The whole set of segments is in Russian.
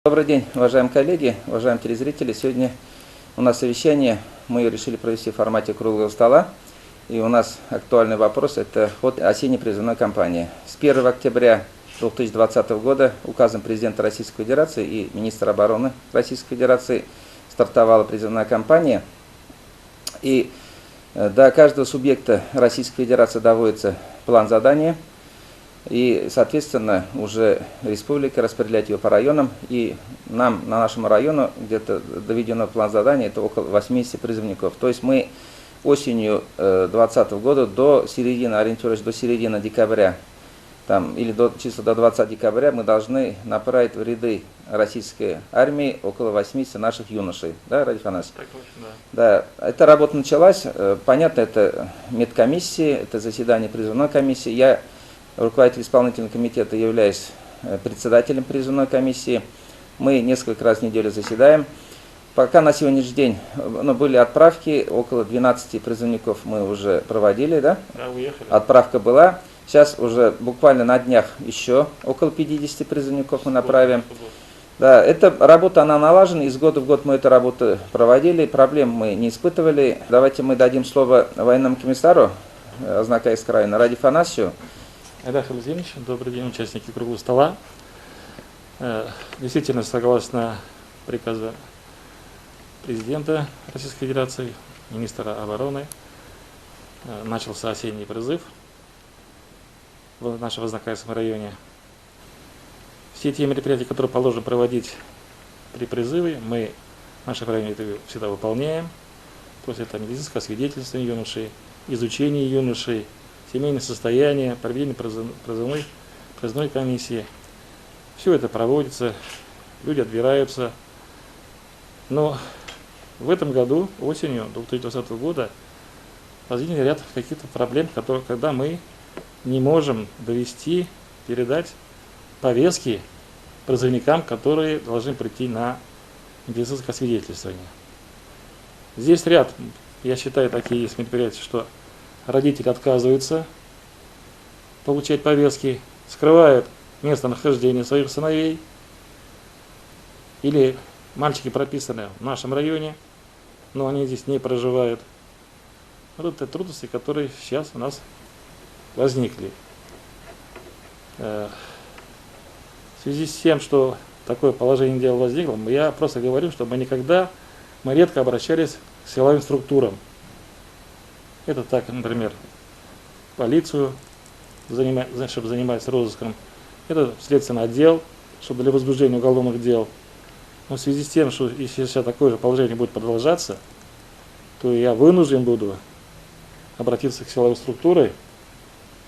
Добрый день, уважаемые коллеги, уважаемые телезрители. Сегодня у нас совещание, мы решили провести в формате круглого стола. И у нас актуальный вопрос – это ход осенней призывной кампании. С 1 октября 2020 года указом президента Российской Федерации и министра обороны Российской Федерации стартовала призывная кампания. И до каждого субъекта Российской Федерации доводится план задания. И, соответственно, уже республика распределяет ее по районам. И нам, на нашему району, где-то доведено план задания, это около 80 призывников. То есть мы осенью 2020 года до середины, ориентируясь до середины декабря, или числа до 20 декабря, мы должны направить в ряды российской армии около 80 наших юношей. Да, Ради Афанасьевич? Так точно, да. Да, эта работа началась. Понятно, это медкомиссии, это заседание призывной комиссии. Я руководитель исполнительного комитета, являюсь председателем призывной комиссии. Мы несколько раз в неделю заседаем. Пока на сегодняшний день были отправки, около 12 призывников мы уже проводили. Да? Да, уехали. Отправка была. Сейчас уже буквально на днях еще около 50 призывников мы направим. Да, эта работа, она налажена, из года в год мы эту работу проводили, проблем мы не испытывали. Давайте мы дадим слово военному комиссару Азнакайского района Ради Афанасьевичу. Айдар Владимирович, добрый день, участники круглого стола. Действительно, согласно приказу президента Российской Федерации, министра обороны, начался осенний призыв в нашем Азнакайском районе. Все те мероприятия, которые положено проводить при призыве, мы в нашем районе это всегда выполняем. То есть это медицинское свидетельствование юношей, изучение юношей, семейное состояние, проведение призывной комиссии. Все это проводится, люди отбираются. Но в этом году, осенью 2020 года, возник ряд каких-то проблем, когда мы не можем передать повестки призывникам, которые должны прийти на медицинское свидетельствование. Здесь ряд, я считаю, такие есть мероприятия, что родители отказываются получать повестки, скрывают местонахождение своих сыновей, или мальчики прописаны в нашем районе, но они здесь не проживают. Вот это трудности, которые сейчас у нас возникли. В связи с тем, что такое положение дел возникло, я просто говорю, что мы редко обращались к силовым структурам. Это так, например, полицию, чтобы заниматься розыском. Это следственный отдел, чтобы для возбуждения уголовных дел. Но в связи с тем, что если сейчас такое же положение будет продолжаться, то я вынужден буду обратиться к силовой структуре,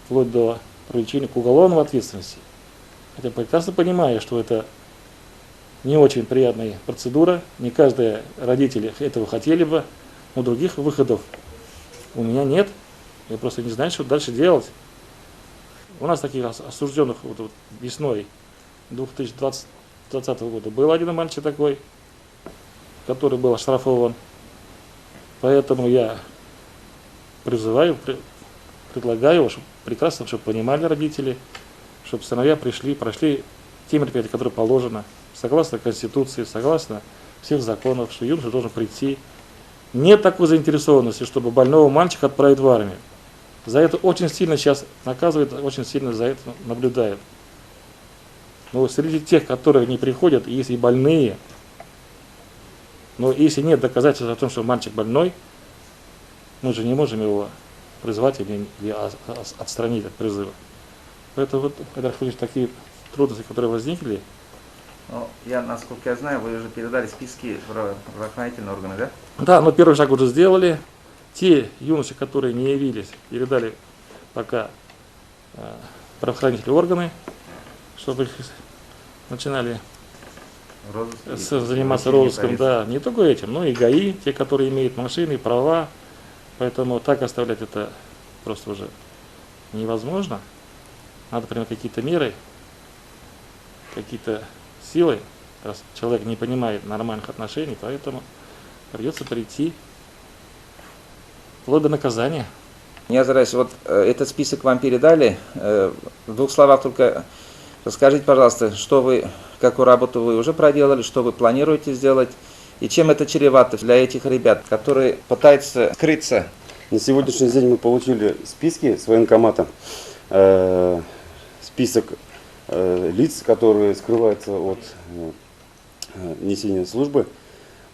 вплоть до привлечения к уголовной ответственности. Хотя прекрасно понимаю, что это не очень приятная процедура, не каждый родитель этого хотели бы, но других выходов у меня нет. Я просто не знаю, что дальше делать. У нас таких осужденных весной 2020 года был один мальчик такой, который был оштрафован. Поэтому я предлагаю, чтобы понимали родители, чтобы сыновья прошли те мероприятия, которые положено, согласно Конституции, согласно всех законов, что юноша должен прийти. Нет такой заинтересованности, чтобы больного мальчика отправить в армию. За это очень сильно сейчас наказывают, очень сильно за это наблюдают. Но среди тех, которые не приходят, есть и больные. Но если нет доказательств о том, что мальчик больной, мы же не можем его призвать или отстранить от призыва. Поэтому это такие трудности, которые возникли. Насколько я знаю, вы уже передали списки в правоохранительные органы, да? Да, но первый шаг уже сделали. Те юноши, которые не явились, передали пока правоохранительные органы, чтобы их начинали заниматься розыском. Да, не только этим, но и ГАИ, те, которые имеют машины, права. Поэтому так оставлять это просто уже невозможно. Надо принимать какие-то меры, какие-то силы, раз человек не понимает нормальных отношений, поэтому придется прийти вплоть до наказания. Я стараюсь, этот список вам передали. В двух словах только расскажите, пожалуйста, что вы какую работу вы уже проделали, что вы планируете сделать, и чем это чревато для этих ребят, которые пытаются скрыться? На сегодняшний день мы получили списки с военкомата, список лиц, которые скрываются от несения службы.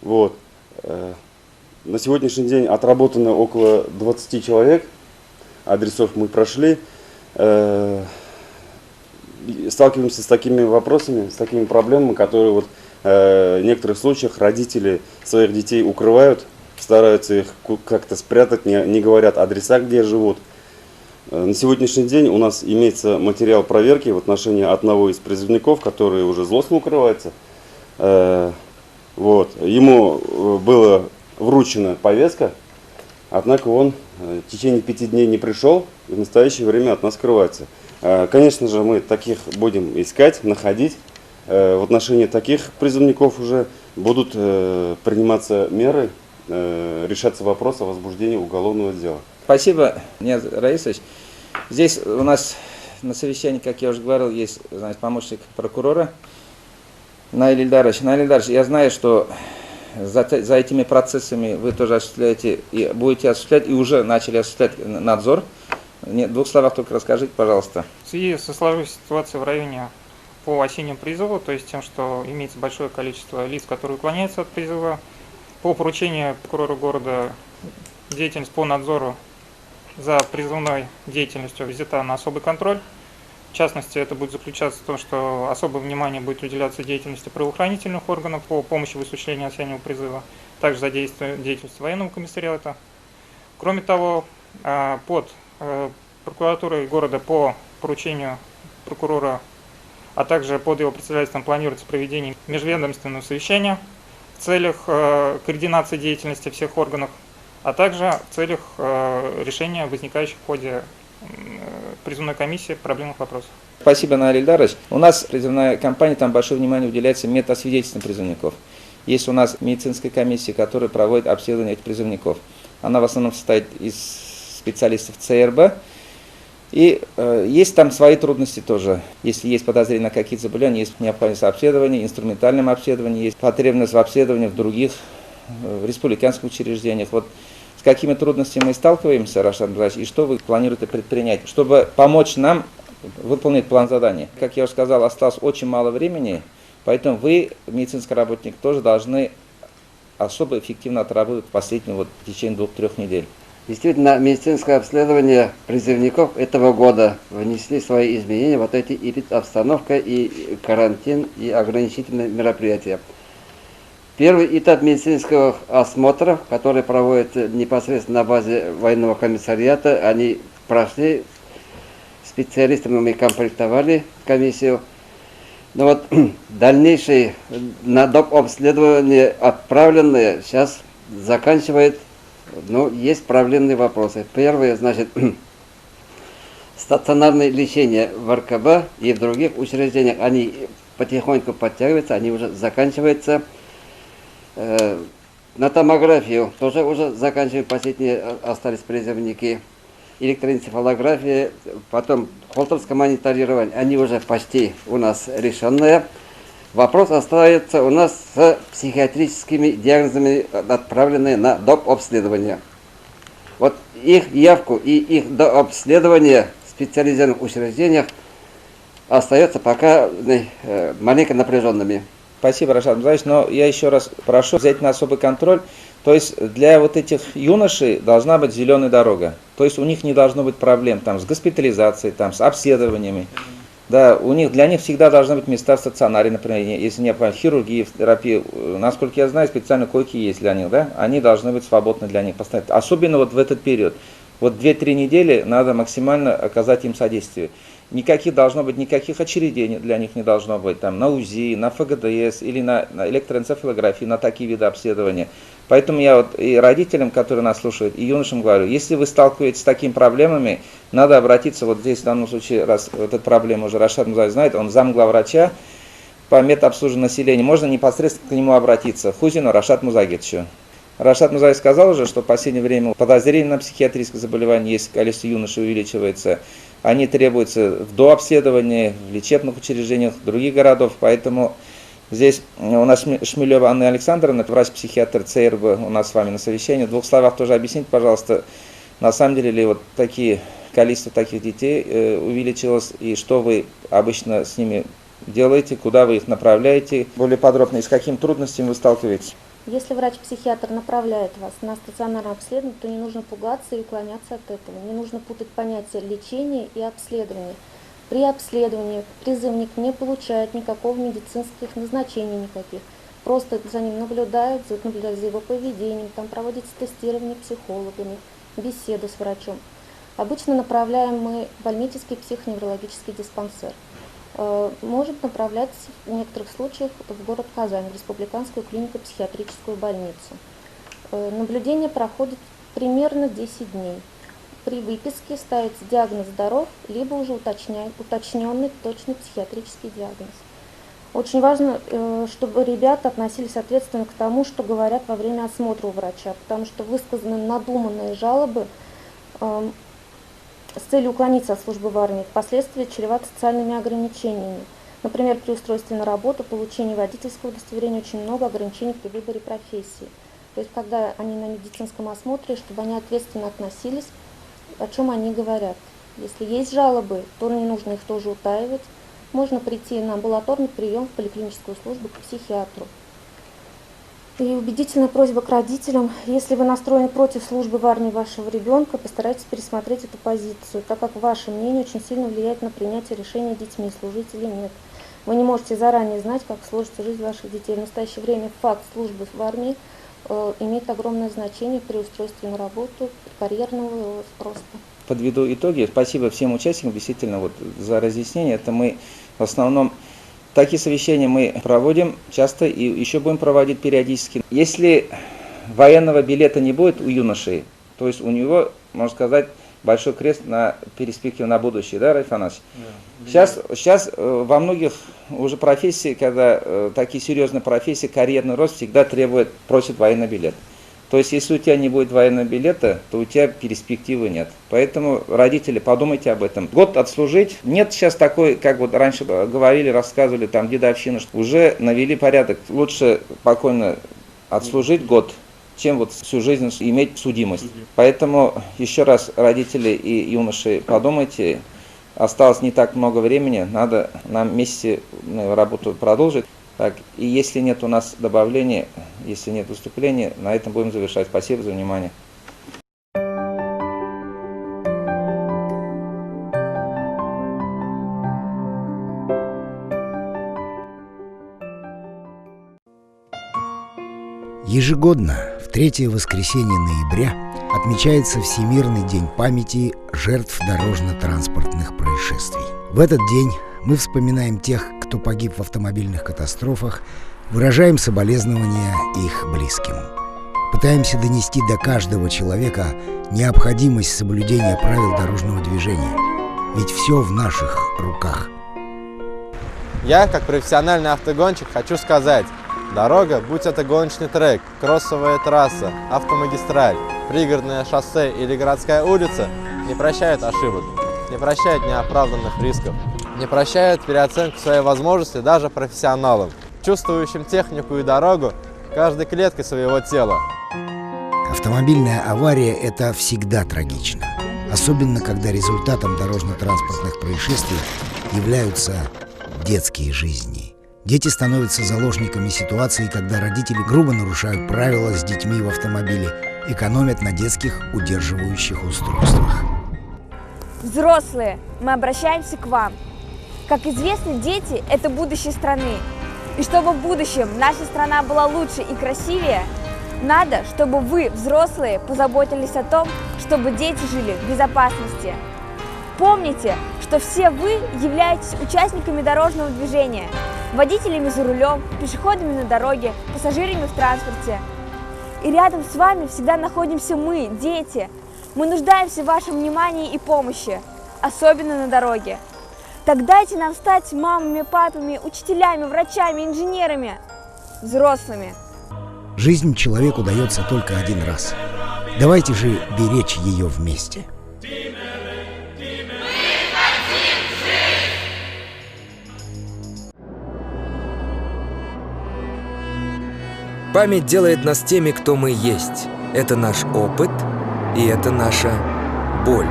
Вот. На сегодняшний день отработано около 20 человек, адресов мы прошли. Сталкиваемся с такими вопросами, с такими проблемами, которые вот, в некоторых случаях родители своих детей укрывают, стараются их как-то спрятать, не говорят адреса, где живут. На сегодняшний день у нас имеется материал проверки в отношении одного из призывников, который уже злостно укрывается. Вот. Ему была вручена повестка, однако он в течение 5 дней не пришел и в настоящее время от нас скрывается. Конечно же, мы таких будем искать, находить. В отношении таких призывников уже будут приниматься меры, решаться вопрос о возбуждении уголовного дела. Спасибо, Нияз Раисович. Здесь у нас на совещании, как я уже говорил, есть, значит, помощник прокурора Наиль Ильдарович. Наиль Ильдарович, я знаю, что за этими процессами вы тоже осуществляете и будете осуществлять, и уже начали осуществлять надзор. В 2 словах только расскажите, пожалуйста. В связи со сложившейся ситуацией в районе по осеннему призыву, то есть тем, что имеется большое количество лиц, которые уклоняются от призыва, по поручению прокурора города деятельность по надзору за призывной деятельностью взята на особый контроль. В частности, это будет заключаться в том, что особое внимание будет уделяться деятельности правоохранительных органов по помощи в осуществлении осеннего призыва, также задействовать деятельность военного комиссариата. Кроме того, под прокуратурой города по поручению прокурора, а также под его председательством планируется проведение межведомственного совещания в целях координации деятельности всех органов, а также в целях решения возникающих в ходе призывной комиссии проблемных вопросов. Спасибо, Наиль Ильдарович. У нас призывная кампания, там большое внимание уделяется медосвидетельствам призывников. Есть у нас медицинская комиссия, которая проводит обследование этих призывников. Она в основном состоит из специалистов ЦРБ. И есть там свои трудности тоже. Если есть подозрение на какие-то заболевания, есть необходимость обследования, инструментальном обследовании, есть потребность в обследовании в других в республиканских учреждениях. Вот с какими трудностями мы сталкиваемся, Рашид Абдулаевич, и что вы планируете предпринять, чтобы помочь нам выполнить план задания? Как я уже сказал, осталось очень мало времени, поэтому вы, медицинский работник, тоже должны особо эффективно отработать в последние в течение 2-3 недель. Действительно, медицинское обследование призывников этого года внесли свои изменения, вот эти и обстановка, и карантин, и ограничительные мероприятия. Первый этап медицинского осмотра, который проводят непосредственно на базе военного комиссариата, они прошли, специалистами мы комплектовали комиссию. Но вот дальнейшие на доп. Обследование отправленные сейчас заканчивает. Ну, есть проблемные вопросы. Первое, значит, стационарное лечение в РКБ и в других учреждениях, они потихоньку подтягиваются, они уже заканчиваются. На томографию тоже уже заканчивают, последние остались призывники. Электроэнцефалография, потом холтерское мониторирование, они уже почти у нас решенные. Вопрос остается у нас с психиатрическими диагнозами, отправленные на доп. Обследование. Вот их явку и их дообследование в специализированных учреждениях остается пока маленько напряженными. Спасибо, Рашид Абдулаевич, но я еще раз прошу взять на особый контроль. То есть для вот этих юношей должна быть зеленая дорога. То есть у них не должно быть проблем там, с госпитализацией, там, с обследованиями. Да, для них всегда должны быть места в стационаре, например, если необходимо хирургия, терапия. Насколько я знаю, специально койки есть для них, да? Они должны быть свободны для них постоянно. Особенно вот в этот период. Вот 2-3 недели надо максимально оказать им содействие. Никаких очередей для них не должно быть, там, на УЗИ, на ФГДС или на электроэнцефалографии, на такие виды обследования. Поэтому я вот и родителям, которые нас слушают, и юношам говорю, если вы сталкиваетесь с такими проблемами, надо обратиться, вот здесь в данном случае, раз вот эту проблему уже Рашид Музаев знает, он замглавврача по медобслуживанию населения, можно непосредственно к нему обратиться, Хузину Рашид Музагетовичу. Рашид Музаев сказал уже, что в последнее время подозрение на психиатрическое заболевание есть, количество юношей увеличивается. они требуются в дообследовании, в лечебных учреждениях других городов, поэтому здесь у нас Шмелева Анна Александровна, врач-психиатр ЦРБ, у нас с вами на совещании. В двух словах тоже объясните, пожалуйста, на самом деле ли вот такие количество таких детей увеличилось, и что вы обычно с ними делаете, куда вы их направляете, более подробно, и с какими трудностями вы сталкиваетесь? Если врач-психиатр направляет вас на стационарное обследование, то не нужно пугаться и уклоняться от этого. Не нужно путать понятия лечения и обследования. При обследовании призывник не получает никакого медицинских назначений никаких. Просто за ним наблюдают за его поведением, там проводится тестирование психологами, беседа с врачом. Обычно направляем мы в больнический психоневрологический диспансер. Может направляться в некоторых случаях в город Казань, в Республиканскую клинико-психиатрическую больницу. Наблюдение проходит примерно 10 дней. При выписке ставится диагноз здоров, либо уже уточненный точный психиатрический диагноз. Очень важно, чтобы ребята относились ответственно к тому, что говорят во время осмотра у врача, потому что высказаны надуманные жалобы с целью уклониться от службы в армии, впоследствии чреваты социальными ограничениями. Например, при устройстве на работу, получении водительского удостоверения очень много ограничений при выборе профессии. То есть, когда они на медицинском осмотре, чтобы они ответственно относились, о чем они говорят. Если есть жалобы, то не нужно их тоже утаивать. Можно прийти на амбулаторный прием в поликлиническую службу к психиатру. И убедительная просьба к родителям: если вы настроены против службы в армии вашего ребенка, постарайтесь пересмотреть эту позицию, так как ваше мнение очень сильно влияет на принятие решения детьми, служить или нет. Вы не можете заранее знать, как сложится жизнь ваших детей. В настоящее время факт службы в армии имеет огромное значение при устройстве на работу, карьерного роста. Подведу итоги. Спасибо всем участникам действительно вот за разъяснение. Это мы в основном такие совещания мы проводим часто и еще будем проводить периодически. Если военного билета не будет у юноши, то есть у него, можно сказать, большой крест на перспективу на будущее, да, Раиф Анасович? Да. Сейчас во многих уже профессиях, когда такие серьезные профессии, карьерный рост всегда просит военный билет. То есть, если у тебя не будет военного билета, то у тебя перспективы нет. Поэтому, родители, подумайте об этом. Год отслужить. Нет сейчас такой, как вот раньше говорили, рассказывали, там, дедовщина, что уже навели порядок. Лучше спокойно отслужить год, чем вот всю жизнь иметь судимость. Поэтому, еще раз, родители и юноши, подумайте. Осталось не так много времени, надо нам вместе работу продолжить. Так, и если нет у нас добавления, если нет выступления, на этом будем завершать. Спасибо за внимание. Ежегодно в третье воскресенье ноября отмечается Всемирный день памяти жертв дорожно-транспортных происшествий. В этот день мы вспоминаем тех, кто погиб в автомобильных катастрофах, выражаем соболезнования их близким. Пытаемся донести до каждого человека необходимость соблюдения правил дорожного движения. Ведь все в наших руках. Я, как профессиональный автогонщик, хочу сказать: дорога, будь это гоночный трек, кроссовая трасса, автомагистраль, пригородное шоссе или городская улица, не прощают ошибок, не прощают неоправданных рисков, не прощают переоценку своей возможности даже профессионалам, чувствующим технику и дорогу каждой клеткой своего тела. Автомобильная авария – это всегда трагично. Особенно, когда результатом дорожно-транспортных происшествий являются детские жизни. Дети становятся заложниками ситуации, когда родители грубо нарушают правила с детьми в автомобиле, экономят на детских удерживающих устройствах. Взрослые, мы обращаемся к вам. Как известно, дети – это будущее страны. И чтобы в будущем наша страна была лучше и красивее, надо, чтобы вы, взрослые, позаботились о том, чтобы дети жили в безопасности. Помните, что все вы являетесь участниками дорожного движения, водителями за рулем, пешеходами на дороге, пассажирами в транспорте. И рядом с вами всегда находимся мы, дети. Мы нуждаемся в вашем внимании и помощи, особенно на дороге. Так дайте нам стать мамами, папами, учителями, врачами, инженерами, взрослыми. Жизнь человеку дается только один раз. Давайте же беречь ее вместе. Мы Память делает нас теми, кто мы есть. Это наш опыт, и это наша боль.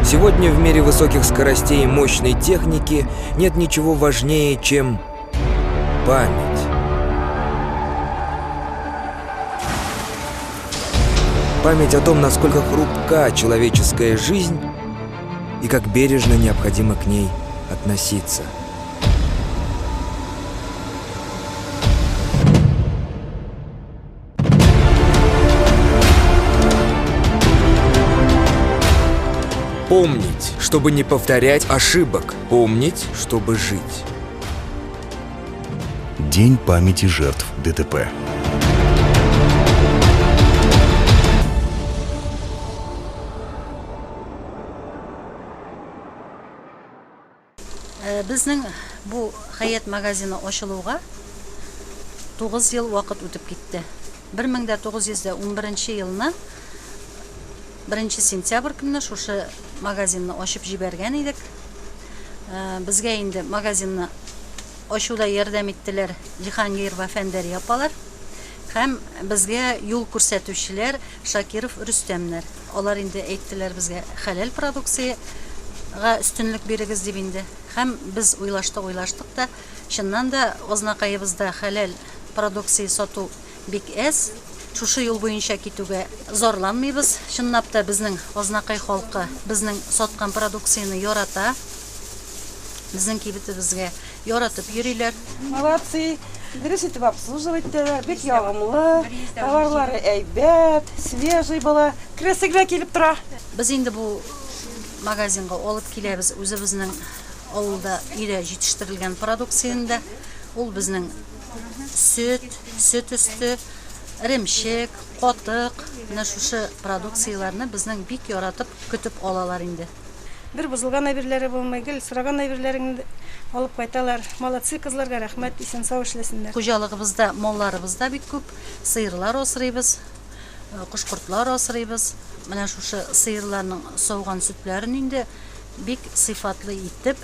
Сегодня в мире высоких скоростей и мощной техники нет ничего важнее, чем память. Память о том, насколько хрупка человеческая жизнь и как бережно необходимо к ней относиться. Помнить, чтобы не повторять ошибок. Помнить, чтобы жить. День памяти жертв ДТП. Біздің бұл Хаят магазины ашылуға 9 ел вақыт өтіп кетті. 1911 елына 1 сентябрь күні шушы магазинны ашып жіберген едік. Бізге енді магазинны ашуда ярдәм иттеләр Җиһангир ва Фәндәри апалар. Һәм безгә юл күрсәтүчеләр Шакиров Рөстәмнәр. Алар инде әйттеләр безгә хәләл продукцияга өстенлек бирегез дип инде. Һәм без уйлаштык та, чыннан да ознакайыбызда хәләл продукция сату бик әз. Шушы юл буенча китүгә зарланмыйбыз. Чынлап та безнең ознакай халкы безнең саткан продукцияны ярата. Безнең кибетебезгә яратып йөриләр. Молодцы. Дөрес итеп обслуживать-тәләр, бик ягымлы, товарлары әйбәт, свежий була, красивый килеп тора. Без инде бу магазинга алып киләбез үзебезнең авылда ире җитештерелгән продукцияны. Ул безнең сөт өсте, ремчек, катык, менә шушы продукцияларны безнең бик яратып көтеп алалар инде. Бер бузылган әйберләре булмый, гел сыраган әйберләрен алып кайталар. Молодцы кызларга рәхмәт, исән сау эшләсеннәр. Хуҗалыгыбызда, малларыбызда бик күп сыерлар асрыйбыз, кушкортлар асрыйбыз. Менә шушы сыерларның сауган сөтләрен инде бик сыйфатлы итеп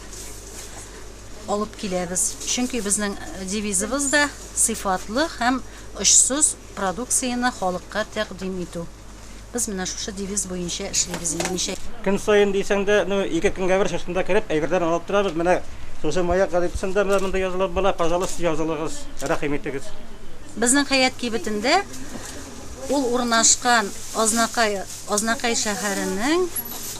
алып киләбез. Чөнки безнең девизыбыз да сыйфатлы һәм очсыз продукцияны халыкка тәкъдим итү. Без менә шушы девиз буенча эшлибез инде. Көн сайын дисәң дә, 2 көнгә бер шашында кереп, әйберләрне алып торабыз. Менә шушы маяк газетасында монда язылып була, пожалуйста, язылыгыз, рәхим итегез. Безнең Хаят кибетендә ул урнашкан Ознакай шәһәренең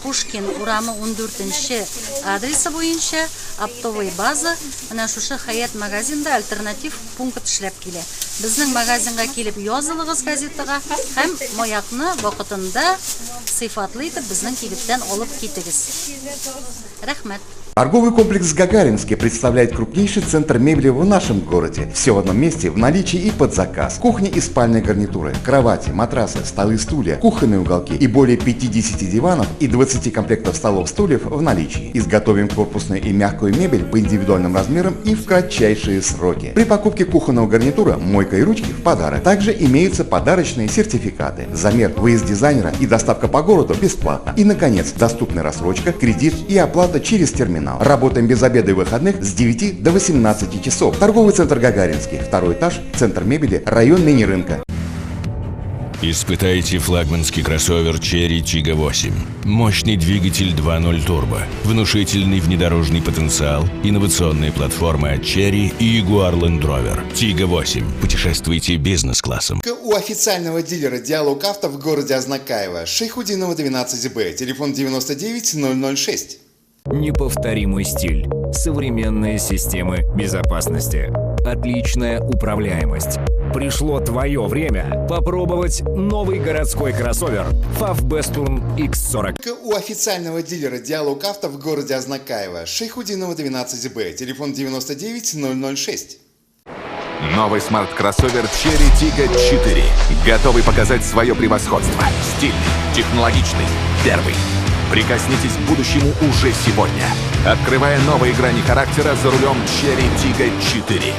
Пушкин урамы 14-нче адресы буенча оптовый база менә шушы Хаят магазинда альтернатив пункт эшләп килә. Безнең магазинга килеп язылыгыз газетага һәм маякны вакытында сыйфатлы итеп безнең кибеттән алып китегез. Рәхмәт. Торговый комплекс «Гагаринский» представляет крупнейший центр мебели в нашем городе. Все в одном месте, в наличии и под заказ. Кухня и спальные гарнитуры, кровати, матрасы, столы, стулья, кухонные уголки и более 50 диванов и 20 комплектов столов, стульев в наличии. Изготовим корпусную и мягкую мебель по индивидуальным размерам и в кратчайшие сроки. При покупке кухонного гарнитура мойка и ручки в подарок. Также имеются подарочные сертификаты. Замер, выезд дизайнера и доставка по городу бесплатно. И, наконец, доступная рассрочка, кредит и оплата через терминал. Работаем без обеда и выходных с 9 до 18 часов. Торговый центр «Гагаринский», 2-й этаж, центр мебели, район мини-рынка. Испытайте флагманский кроссовер Cherry Tiggo 8. Мощный двигатель 2.0 турбо, внушительный внедорожный потенциал, инновационные платформы от Cherry и Jaguar Land Rover. Tiggo 8. Путешествуйте бизнес-классом. У официального дилера «Диалог Авто» в городе Ознакаево. Шейхудинова 12Б. Телефон 99006. Неповторимый стиль, современные системы безопасности, отличная управляемость. Пришло твое время попробовать новый городской кроссовер FAV Bestturn X40. У официального дилера «Диалог Авто» в городе Ознакаево. Шейхудинова 12Б. Телефон 99006. Новый смарт-кроссовер Cherry Tiggo 4. Готовый показать свое превосходство. Стильный, технологичный, первый. Прикоснитесь к будущему уже сегодня, открывая новые грани характера за рулем Cherry Tiggo 4.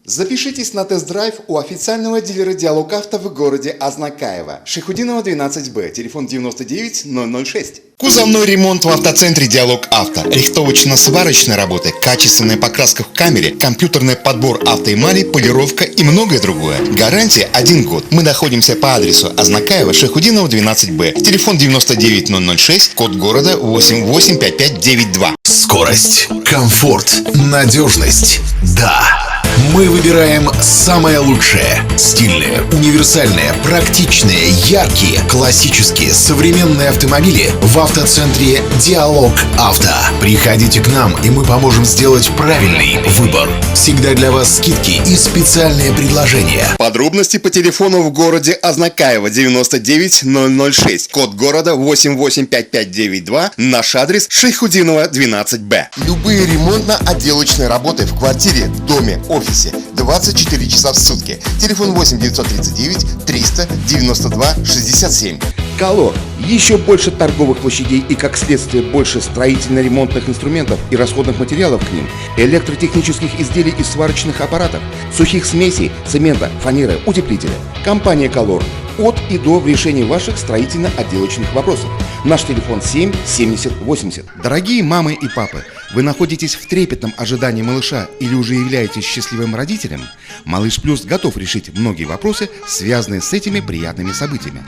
Запишитесь на тест-драйв у официального дилера «Диалог Авто» в городе Азнакаево. Шейхутдинова, 12Б, телефон 99006. Кузовной ремонт в автоцентре «Диалог Авто». Рихтовочно-сварочные работы, качественная покраска в камере, компьютерный подбор автоэмали, полировка и многое другое. Гарантия 1 год. Мы находимся по адресу Азнакаево, Шейхутдинова, 12Б. Телефон 99006, код города 885592. Скорость, комфорт, надежность. Да. Мы выбираем самое лучшее. Стильные, универсальные, практичные, яркие, классические, современные автомобили в автоцентре «Диалог Авто». Приходите к нам, и мы поможем сделать правильный выбор. Всегда для вас скидки и специальные предложения. Подробности по телефону в городе Азнакаево, 99006, код города 885592, наш адрес Шейхутдинова, 12Б. Любые ремонтно-отделочные работы в квартире, доме, офисе 24 часа в сутки. Телефон 8939 392 67. Колор. Еще больше торговых площадей и, как следствие, больше строительно-ремонтных инструментов и расходных материалов к ним, электротехнических изделий и сварочных аппаратов, сухих смесей, цемента, фанеры, утеплителя. Компания «Колор». От и до в решении ваших строительно-отделочных вопросов. Наш телефон 7 70 80. Дорогие мамы и папы, вы находитесь в трепетном ожидании малыша или уже являетесь счастливым родителем? Малыш Плюс готов решить многие вопросы, связанные с этими приятными событиями.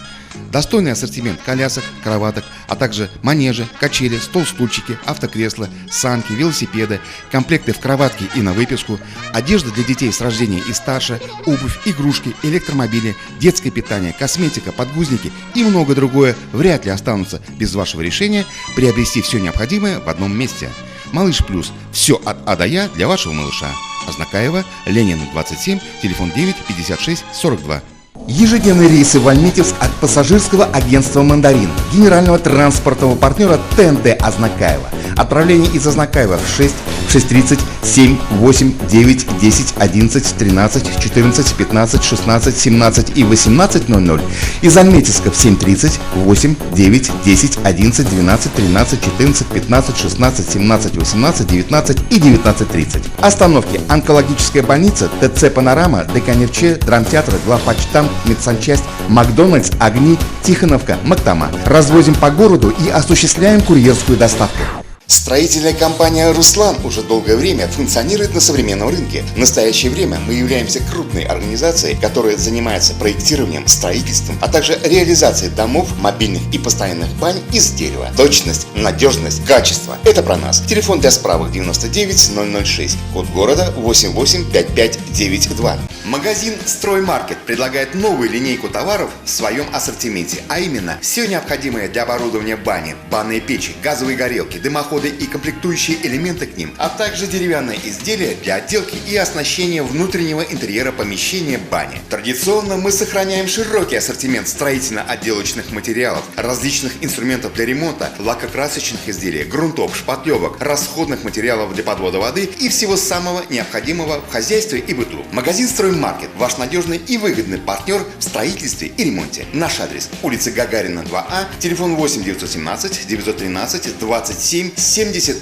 Достойный ассортимент колясок, кроваток, а также манежи, качели, стол-стульчики, автокресла, санки, велосипеды, комплекты в кроватке и на выписку, одежда для детей с рождения и старше, обувь, игрушки, электромобили, детское питание, косметика, подгузники и многое другое вряд ли останутся без вашего решения приобрести все необходимое в одном месте. Малыш Плюс. Все от А до Я для вашего малыша. Азнакаево, Ленина, 27, телефон 9 56 42. Ежедневные рейсы в Альметьевск от пассажирского агентства «Мандарин», генерального транспортного партнера ТНТ Азнакаево. Отправление из Азнакаева в 6, 6:30, 7, 8, 9, 10, 11, 13, 14, 15, 16, 17 и 18:00. Из Альметьевска в 7:30, 8, 9, 10, 11, 12, 13, 14, 15, 16, 17, 18, 19 и 19:30. Остановки: онкологическая больница, ТЦ «Панорама», Деканевче, драмтеатр, главпочтамт, медсанчасть, Макдональдс, Огни, Тихоновка, Мактама. Развозим по городу и осуществляем курьерскую доставку. Строительная компания «Руслан» уже долгое время функционирует на современном рынке. В настоящее время мы являемся крупной организацией, которая занимается проектированием, строительством, а также реализацией домов, мобильных и постоянных бань из дерева. Точность, надежность, качество – это про нас. Телефон для справок 99006, код города 885592. Магазин «Строймаркет» предлагает новую линейку товаров в своем ассортименте, а именно все необходимое для оборудования бани, банные печи, газовые горелки, дымоходы и комплектующие элементы к ним, а также деревянные изделия для отделки и оснащения внутреннего интерьера помещения бани. Традиционно мы сохраняем широкий ассортимент строительно-отделочных материалов, различных инструментов для ремонта, лакокрасочных изделий, грунтов, шпатлевок, расходных материалов для подвода воды и всего самого необходимого в хозяйстве и быту. Магазин «Строймаркет» – ваш надежный и выгодный партнер в строительстве и ремонте. Наш адрес – улица Гагарина, 2А, телефон 8 917 913 27 70.